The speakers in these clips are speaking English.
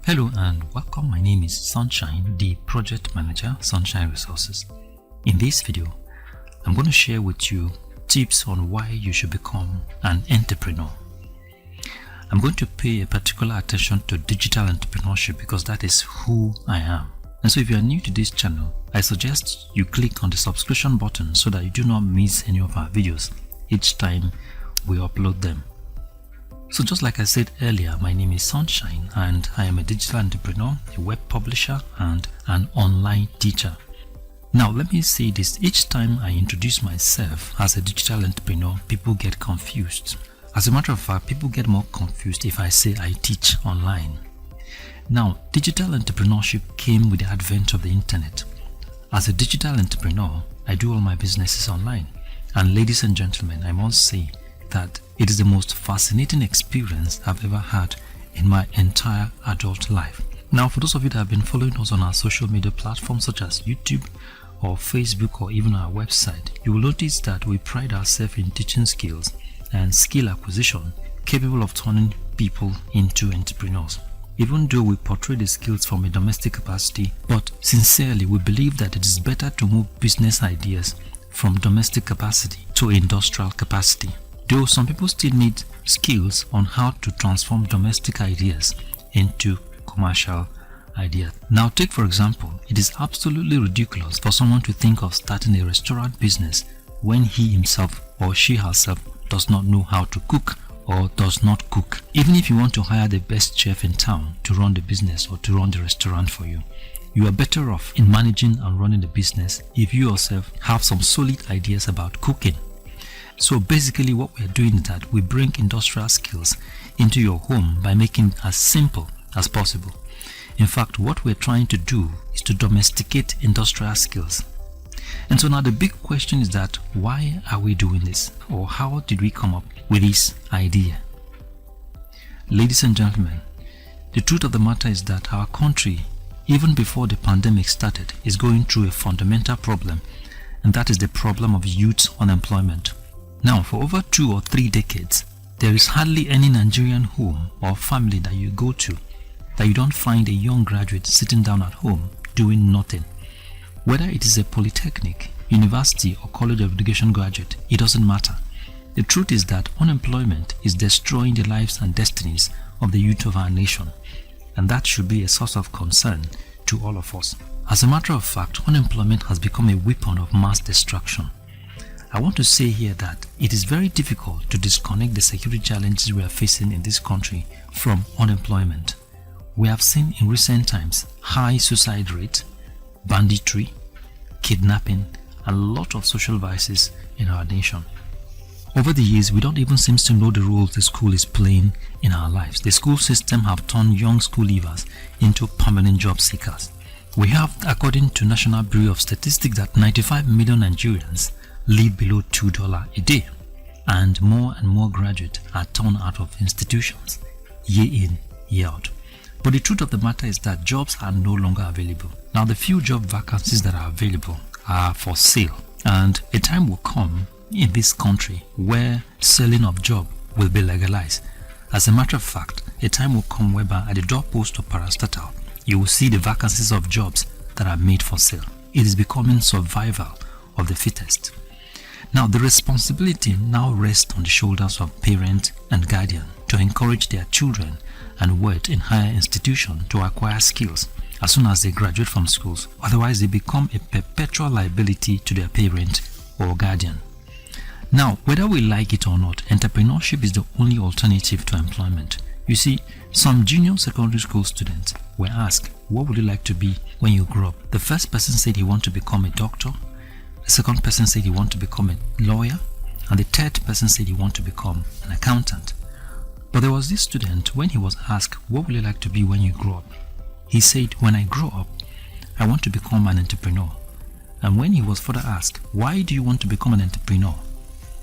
Hello and welcome. My name is Sunshine, the project manager, Sunshine Resources. In this video, I'm going to share with you tips on why you should become an entrepreneur. I'm going to pay a particular attention to digital entrepreneurship because that is who I am. And so if you are new to this channel, I suggest you click on the subscription button so that you do not miss any of our videos each time we upload them. So just like I said earlier, my name is Sunshine and I am a digital entrepreneur, a web publisher and an online teacher. Now let me say this, each time I introduce myself as a digital entrepreneur, people get confused. As a matter of fact, people get more confused if I say I teach online. Now, digital entrepreneurship came with the advent of the internet. As a digital entrepreneur, I do all my businesses online. And ladies and gentlemen, I must say that it is the most fascinating experience I've ever had in my entire adult life. Now, for those of you that have been following us on our social media platforms such as YouTube or Facebook or even our website, you will notice that we pride ourselves in teaching skills and skill acquisition capable of turning people into entrepreneurs. Even though we portray the skills from a domestic capacity, but sincerely we believe that it is better to move business ideas from domestic capacity to industrial capacity. Though some people still need skills on how to transform domestic ideas into commercial ideas. Now take for example, it is absolutely ridiculous for someone to think of starting a restaurant business when he himself or she herself does not know how to cook or does not cook. Even if you want to hire the best chef in town to run the business or to run the restaurant for you, you are better off in managing and running the business if you yourself have some solid ideas about cooking. So basically what we are doing is that we bring industrial skills into your home by making it as simple as possible. In fact, what we're trying to do is to domesticate industrial skills. And so now the big question is that why are we doing this, or how did we come up with this idea? Ladies and gentlemen, the truth of the matter is that our country, even before the pandemic started, is going through a fundamental problem, and that is the problem of youth unemployment. Now, for over 2 or 3 decades, there is hardly any Nigerian home or family that you go to that you don't find a young graduate sitting down at home doing nothing. Whether it is a polytechnic, university or college of education graduate, it doesn't matter. The truth is that unemployment is destroying the lives and destinies of the youth of our nation, and that should be a source of concern to all of us. As a matter of fact, unemployment has become a weapon of mass destruction. I want to say here that it is very difficult to disconnect the security challenges we are facing in this country from unemployment. We have seen in recent times high suicide rate, banditry, kidnapping, and a lot of social vices in our nation. Over the years, we don't even seem to know the role the school is playing in our lives. The school system have turned young school leavers into permanent job seekers. We have, according to National Bureau of Statistics, that 95 million Nigerians live below $2 a day, and more graduates are turned out of institutions year in, year out. But the truth of the matter is that jobs are no longer available. Now the few job vacancies that are available are for sale, and a time will come in this country where selling of job will be legalized. As a matter of fact, a time will come whereby at the doorpost of parastatal, you will see the vacancies of jobs that are made for sale. It is becoming survival of the fittest. Now the responsibility now rests on the shoulders of parents and guardians to encourage their children and work in higher institutions to acquire skills as soon as they graduate from schools. Otherwise they become a perpetual liability to their parent or guardian. Now, whether we like it or not, entrepreneurship is the only alternative to employment. You see, some junior secondary school students were asked, what would you like to be when you grow up? The first person said he wanted to become a doctor. The second person said he wanted to become a lawyer, and the third person said he wanted to become an accountant. But there was this student, when he was asked, what would you like to be when you grow up? He said, when I grow up, I want to become an entrepreneur. And when he was further asked, why do you want to become an entrepreneur?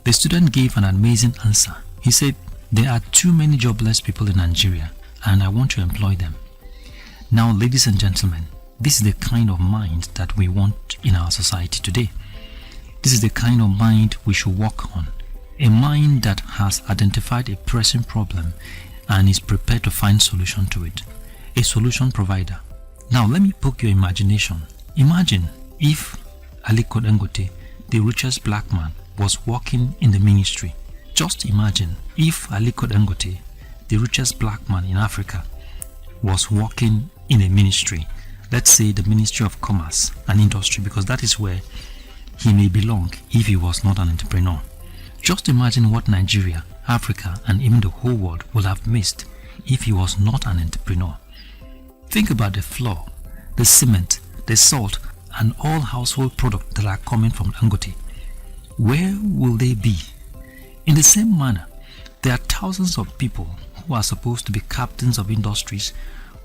The student gave an amazing answer. He said, there are too many jobless people in Nigeria, and I want to employ them. Now, ladies and gentlemen, this is the kind of mind that we want in our society today. This is the kind of mind we should work on. A mind that has identified a pressing problem and is prepared to find solution to it. a solution provider. Now let me poke your imagination. Imagine if Aliko Dangote, the richest black man, was working in the ministry. Just imagine if Aliko Dangote, the richest black man in Africa, was working in a ministry. Let's say the Ministry of Commerce and Industry, because that is where he may belong if he was not an entrepreneur. Just imagine what Nigeria, Africa, and even the whole world would have missed if he was not an entrepreneur. Think about the flour, the cement, the salt, and all household products that are coming from Dangote. Where will they be? In the same manner, there are thousands of people who are supposed to be captains of industries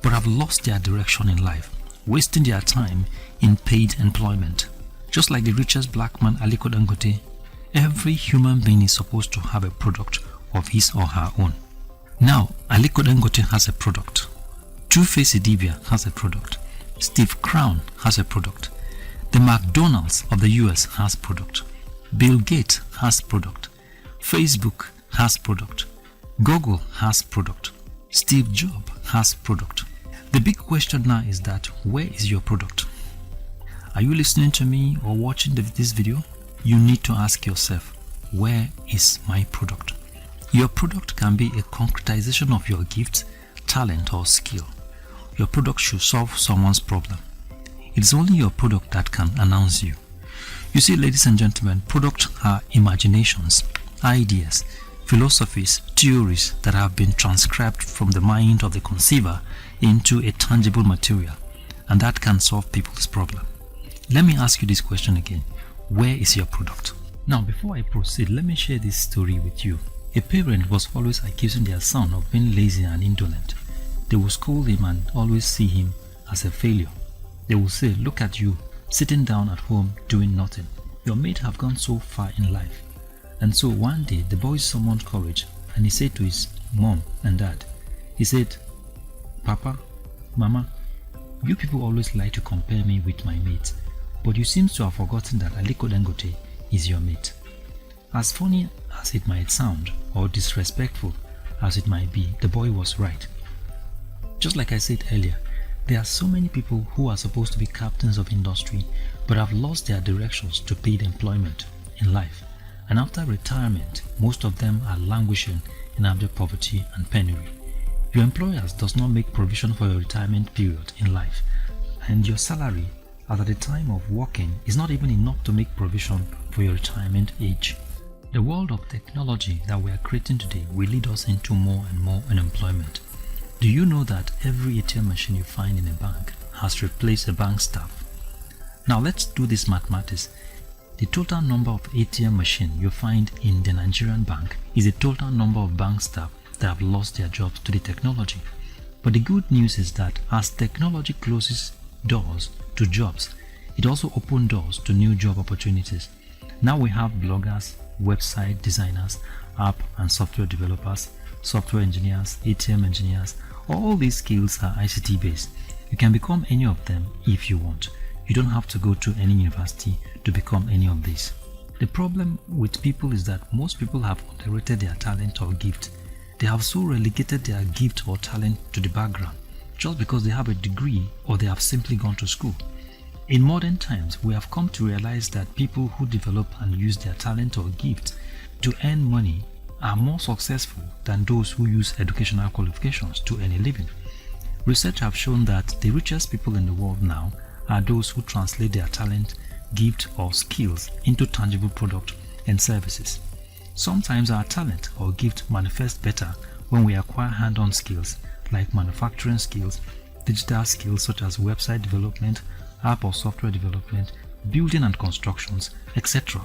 but have lost their direction in life, wasting their time in paid employment. Just like the richest black man Aliko Dangote, every human being is supposed to have a product of his or her own. Now, Aliko Dangote has a product. Two-Face Idibia has a product. Steve Crown has a product. The McDonald's of the US has product. Bill Gates has product. Facebook has product. Google has product. Steve Jobs has product. The big question now is that where is your product? Are you listening to me or watching this video? You need to ask yourself, where is my product? Your product can be a concretization of your gift, talent, or skill. Your product should solve someone's problem. It is only your product that can announce you. You see, ladies and gentlemen, products are imaginations, ideas, philosophies, theories that have been transcribed from the mind of the conceiver into a tangible material, and that can solve people's problem. Let me ask you this question again. Where is your product? Now, before I proceed, let me share this story with you. A parent was always accusing their son of being lazy and indolent. They would scold him and always see him as a failure. They would say, "Look at you, sitting down at home doing nothing. Your mate have gone so far in life." And so one day the boy summoned courage and he said to his mom and dad, he said, "Papa, Mama, you people always like to compare me with my mate, but you seem to have forgotten that Aliko Dangote is your mate." As funny as it might sound, or disrespectful as it might be, the boy was right. Just like I said earlier, there are so many people who are supposed to be captains of industry but have lost their directions to paid employment in life. And after retirement, most of them are languishing in abject poverty and penury. Your employers does not make provision for your retirement period in life, and your salary at the time of working is not even enough to make provision for your retirement age. The world of technology that we are creating today will lead us into more and more unemployment. Do you know that every ATM machine you find in a bank has replaced a bank staff? Now let's do this mathematics. The total number of ATM machines you find in the Nigerian bank is the total number of bank staff that have lost their jobs to the technology. But the good news is that as technology closes doors to jobs, it also opens doors to new job opportunities. Now we have bloggers, website designers, app and software developers, software engineers, ATM engineers. All these skills are ICT based. You can become any of them if you want. You don't have to go to any university to become any of these. The problem with people is that most people have underrated their talent or gift. They have so relegated their gift or talent to the background just because they have a degree or they have simply gone to school. In modern times, we have come to realize that people who develop and use their talent or gift to earn money are more successful than those who use educational qualifications to earn a living. Research have shown that the richest people in the world now are those who translate their talent, gift or skills into tangible products and services. Sometimes our talent or gift manifests better when we acquire hand-on skills like manufacturing skills, digital skills such as website development, app or software development, building and constructions, etc.